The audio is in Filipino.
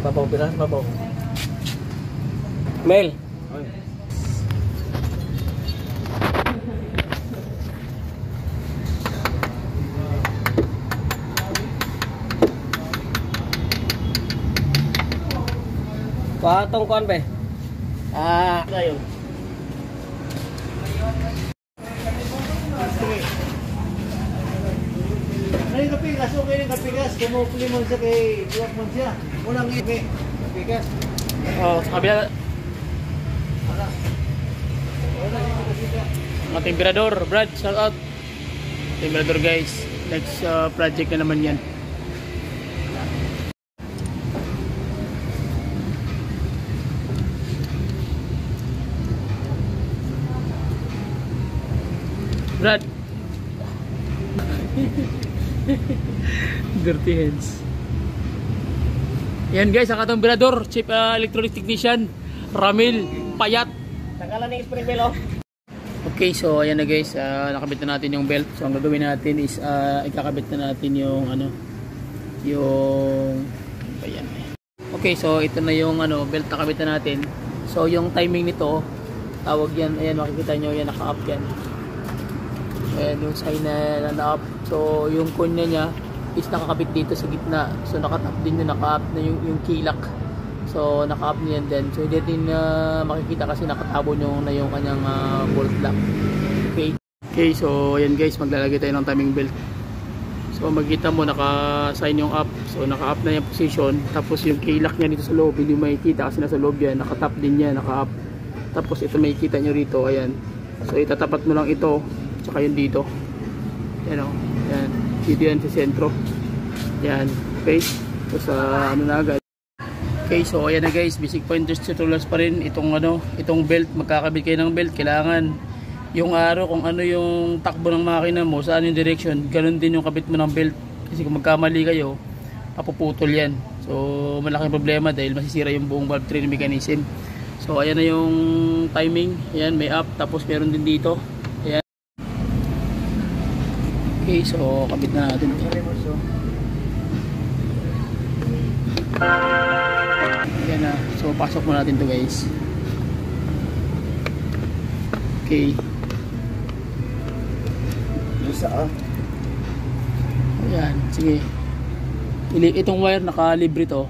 Babaw, bilang babaw. Mel. Patong kuan be. Ngayon. Nay kapigas, okay yung kapigas. Kumupli mo siya kay buwak mo siya. Unang ipi, kapigas. Oh, sa kabila. Mga Timbrador, Brad, shout out. Timbrador guys, next project na naman yan. Brad. Dirty hands. Yan guys, ang atong Timbrador, Chief Electronic Technician, Ramil Payat. Tanggalan ng spring belt. Okay, so ayan na guys, nakabit na natin yung belt. So ang gagawin natin is ikakabit na natin yung ayan. Okay, so ito na yung belt na kabit na natin. So yung timing nito, tawag yan, ayan makikita nyo yan, naka-up yan. Ayan yung sign na na-up. So yung kunya niya is nakakabit dito sa gitna. So naka-tap din yung naka-up na yung kilak. So naka-up niyan din. So hindi din makikita kasi nakatabon yung kanyang bolt lock. Okay, so ayan guys, maglalagay tayo ng timing belt. So makikita mo naka-sign yung up. So naka-up na yung position. Tapos yung kilak niya dito sa loob, hindi makikita kasi nasa loob yan. Naka-tap din yan, naka-up. Tapos ito makikita nyo rito, ayan. So itatapat mo lang ito, tsaka yun dito. Yan o, yan. Dito yan sa sentro. Yan, okay. So sa na agad. Okay, so ayan na guys, basic pointers tutorials pa rin itong belt. Magkakabit kayo ng belt, kailangan yung araw kung ano yung takbo ng makina mo, saan yung direction, ganun din yung kabit mo ng belt. Kasi kung magkamali kayo, papuputol yan. So malaking problema dahil masisira yung buong valve train mechanism. So ayan na yung timing, ayan may up, tapos meron din dito. Ayan. Okay, so kabit na natin ito. Ayan na, so pasok mo natin to guys. Okay. Ayan, sige. Itong wire naka-libre to.